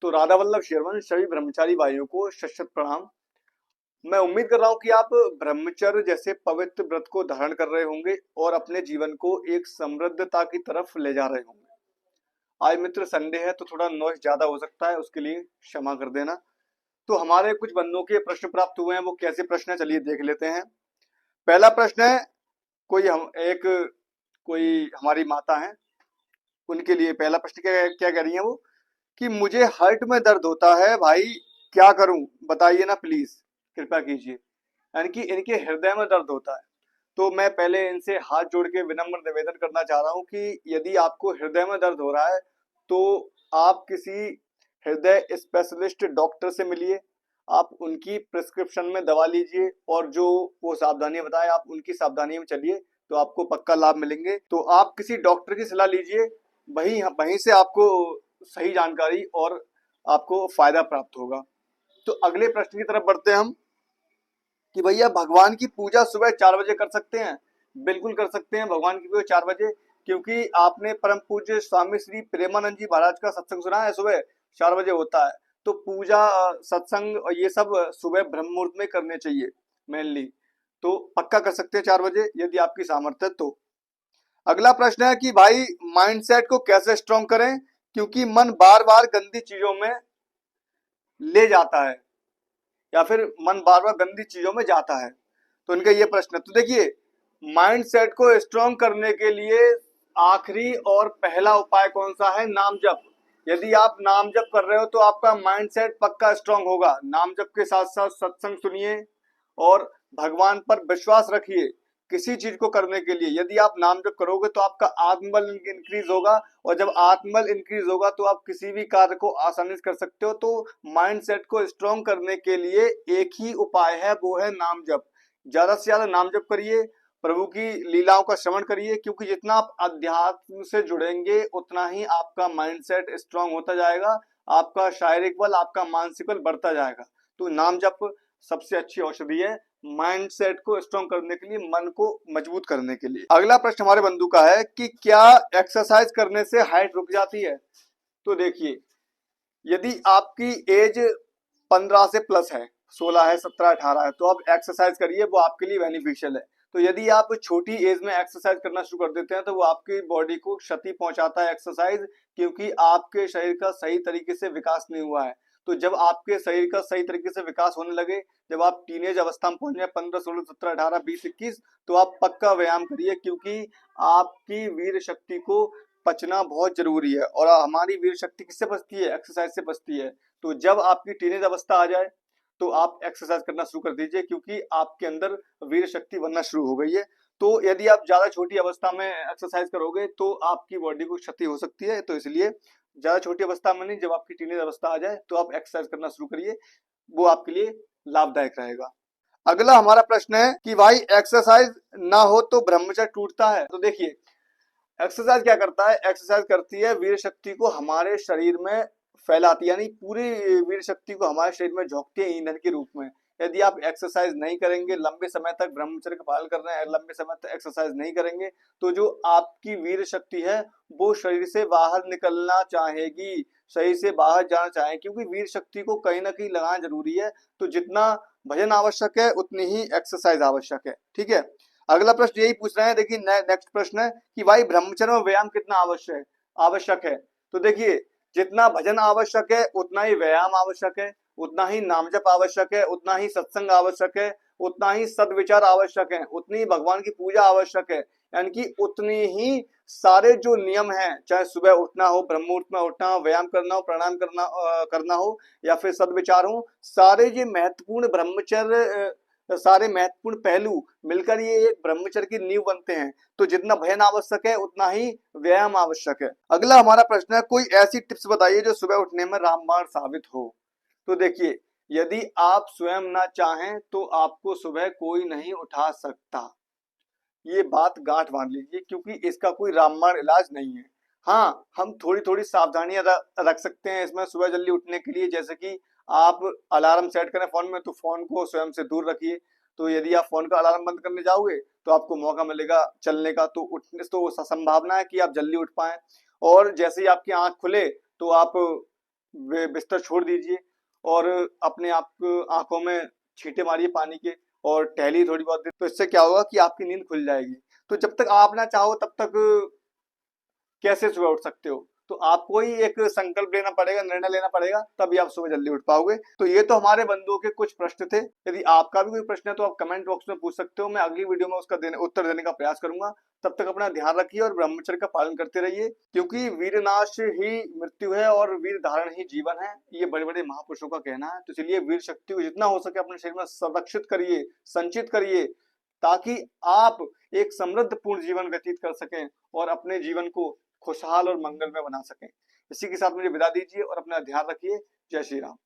तो राधा वल्लभ शेरवन सभी ब्रह्मचारी भाइयों को शत शत प्रणाम। मैं उम्मीद कर रहा हूँ कि आप ब्रह्मचर्य जैसे पवित्र व्रत को धारण कर रहे होंगे और अपने जीवन को एक समृद्धता की तरफ ले जा रहे होंगे। आज मित्र संडे है तो थोड़ा नॉइज ज्यादा हो सकता है, उसके लिए क्षमा कर देना। तो हमारे कुछ बंदों के प्रश्न प्राप्त हुए हैं, वो कैसे प्रश्न है चलिए देख लेते हैं। पहला प्रश्न है, कोई हमारी माता है, उनके लिए पहला प्रश्न क्या क्या कह रही है वो कि मुझे हार्ट में दर्द होता है भाई, क्या करूं बताइए ना प्लीज, कृपया कीजिए। यानी कि इनके हृदय में दर्द होता है। तो मैं पहले इनसे हाथ जोड़ के विनम्र निवेदन करना चाह रहा हूं कि यदि आपको हृदय में दर्द हो रहा है तो आप किसी हृदय स्पेशलिस्ट डॉक्टर से मिलिए, आप उनकी प्रिस्क्रिप्शन में दवा लीजिए और जो वो सावधानी बताए आप उनकी सावधानी में चलिए तो आपको पक्का लाभ मिलेंगे। तो आप किसी डॉक्टर की सलाह लीजिए, वहीं वहीं से आपको सही जानकारी और आपको फायदा प्राप्त होगा। तो अगले प्रश्न की तरफ बढ़ते हैं हम कि भैया भगवान की पूजा सुबह 4 बजे कर सकते हैं? बिल्कुल कर सकते हैं भगवान की पूजा 4 बजे, क्योंकि आपने परम पूज्य स्वामी श्री प्रेमानंद जी महाराज का सत्संग सुना है, सुबह 4 बजे होता है। तो पूजा सत्संग और ये सब सुबह ब्रह्म मुहूर्त में करने चाहिए मेनली। तो पक्का कर सकते हैं 4 बजे यदि आपकी सामर्थ्य है तो। अगला प्रश्न है कि भाई माइंडसेट को कैसे स्ट्रॉन्ग करें, क्योंकि मन बार बार गंदी चीजों में ले जाता है या फिर मन बार बार गंदी चीजों में जाता है। तो इनका ये प्रश्न है। तो देखिए, माइंड सेट को स्ट्रॉन्ग करने के लिए आखिरी और पहला उपाय कौन सा है? नाम जप। यदि आप नाम जप कर रहे हो तो आपका माइंड सेट पक्का स्ट्रॉन्ग होगा। नाम जप के साथ साथ सत्संग सुनिए और भगवान पर विश्वास रखिए। किसी चीज को करने के लिए यदि आप नाम जप करोगे तो आपका आत्मबल इंक्रीज होगा, और जब आत्मबल इंक्रीज होगा तो आप किसी भी कार्य को आसानी से कर सकते हो। तो माइंड सेट को स्ट्रॉन्ग करने के लिए एक ही उपाय है, वो है नाम जप। ज्यादा से ज्यादा नाम जप करिए, प्रभु की लीलाओं का श्रवण करिए, क्योंकि जितना आप अध्यात्म से जुड़ेंगे उतना ही आपका माइंड सेट स्ट्रॉन्ग होता जाएगा, आपका शारीरिक बल आपका मानसिक बल बढ़ता जाएगा। तो नाम जप सबसे अच्छी औषधि है माइंड सेट को स्ट्रॉन्ग करने के लिए, मन को मजबूत करने के लिए। अगला प्रश्न हमारे बंधु का है कि क्या एक्सरसाइज करने से हाइट रुक जाती है? तो देखिए, यदि आपकी एज 15 से प्लस है, 16 है, 17, 18 है, तो आप एक्सरसाइज करिए, वो आपके लिए बेनिफिशियल है। तो यदि आप छोटी एज में एक्सरसाइज करना शुरू कर देते हैं तो वो आपकी बॉडी को क्षति पहुंचाता है एक्सरसाइज, क्योंकि आपके शरीर का सही तरीके से विकास नहीं हुआ है। तो जब आपके शरीर का सही तरीके से विकास होने लगे, जब आप टीनेज अवस्था में पहुंच जाए 15, 16, 17, 18, 20, 21, तो आप पक्का व्यायाम करिए, क्योंकि आपकी वीर शक्ति को पचना बहुत जरूरी है। और हमारी वीर शक्ति किससे बचती है? एक्सरसाइज से बचती है। तो जब आपकी टीनेज अवस्था आ जाए तो आप एक्सरसाइज करना शुरू कर दीजिए, क्योंकि आपके अंदर वीर शक्ति बनना शुरू हो गई है। तो यदि आप ज्यादा छोटी अवस्था में एक्सरसाइज करोगे तो आपकी बॉडी को क्षति हो सकती है। तो इसलिए ज्यादा छोटी अवस्था में नहीं, जब आपकी टीनेज अवस्था आ जाए तो आप एक्सरसाइज करना शुरू करिए, वो आपके लिए लाभदायक रहेगा। अगला हमारा प्रश्न है कि भाई एक्सरसाइज ना हो तो ब्रह्मचर्य टूटता है? तो देखिए, एक्सरसाइज क्या करता है? एक्सरसाइज करती है वीर शक्ति को हमारे शरीर में फैलाती है, यानी पूरी वीर शक्ति को हमारे शरीर में झोंकती है ईंधन के रूप में। यदि आप एक्सरसाइज नहीं करेंगे, लंबे समय तक ब्रह्मचर्य का पालन कर रहे हैं, लंबे समय तक एक्सरसाइज नहीं करेंगे, तो जो आपकी वीर शक्ति है वो शरीर से बाहर निकलना चाहेगी, शरीर से बाहर जाना चाहे, क्योंकि वीर शक्ति को कहीं ना कहीं लगाना जरूरी है। तो जितना भजन आवश्यक है उतनी ही एक्सरसाइज आवश्यक है। ठीक है, अगला प्रश्न यही पूछ रहे हैं। देखिए, नेक्स्ट प्रश्न है कि भाई ब्रह्मचर्य में व्यायाम कितना आवश्यक है? तो देखिए, जितना भजन आवश्यक है उतना ही व्यायाम आवश्यक है, उतना ही नाम जप आवश्यक है, उतना ही सत्संग आवश्यक है, उतना ही सदविचार आवश्यक है, उतनी ही भगवान की पूजा आवश्यक है। यानी कि उतनी ही सारे जो नियम हैं, चाहे सुबह उठना हो, ब्रह्म मुहूर्त में उठना हो, व्यायाम करना हो, प्राणायाम करना हो, या फिर सदविचार हो, सारे ये महत्वपूर्ण ब्रह्मचर्य, सारे महत्वपूर्ण पहलू मिलकर ये एक ब्रह्मचर्य की नींव बनते हैं। तो जितना भजन आवश्यक है उतना ही व्यायाम आवश्यक है। अगला हमारा प्रश्न है, कोई ऐसी टिप्स बताइए जो सुबह उठने में रामबाण साबित हो? तो देखिए, यदि आप स्वयं ना चाहें तो आपको सुबह कोई नहीं उठा सकता, ये बात गांठ बांध लीजिए, क्योंकि इसका कोई रामबाण इलाज नहीं है। हाँ, हम थोड़ी थोड़ी सावधानियां रख सकते हैं इसमें सुबह जल्दी उठने के लिए, जैसे कि आप अलार्म सेट करें फोन में, तो फोन को स्वयं से दूर रखिए। तो यदि आप फोन का अलार्म बंद करने जाओगे तो आपको मौका मिलेगा चलने का, तो उठने तो संभावना है कि आप जल्दी उठ पाए। और जैसे ही आपकी आंख खुले तो आप बिस्तर छोड़ दीजिए और अपने आप आंखों में छींटे मारिए पानी के और टहलिए थोड़ी बहुत देर। तो इससे क्या होगा कि आपकी नींद खुल जाएगी। तो जब तक आप ना चाहो तब तक कैसे सुबह उठ सकते हो? तो आपको ही एक संकल्प लेना पड़ेगा, निर्णय लेना पड़ेगा, तभी आप सुबह जल्दी उठ पाओगे। तो ये तो हमारे बंधुओं के कुछ प्रश्न थे। यदि आपका भी कोई प्रश्न है तो आप कमेंट बॉक्स में पूछ सकते हो। मैं अगली वीडियो में उसका उत्तर देने का प्रयास करूंगा। तब तक अपना ध्यान रखिए और ब्रह्मचर्य का पालन करते रहिए, क्योंकि वीर नाश ही मृत्यु है और वीर धारण ही जीवन है, ये बड़े बड़े महापुरुषों का कहना है। तो चलिए वीर शक्ति को जितना हो सके अपने शरीर में संरक्षित करिए, संचित करिए, ताकि आप एक समृद्ध पूर्ण जीवन व्यतीत कर सकें और अपने जीवन को खुशहाल और मंगलमय बना सकें। इसी के साथ मुझे विदा दीजिए और अपना ध्यान रखिए। जय श्री राम।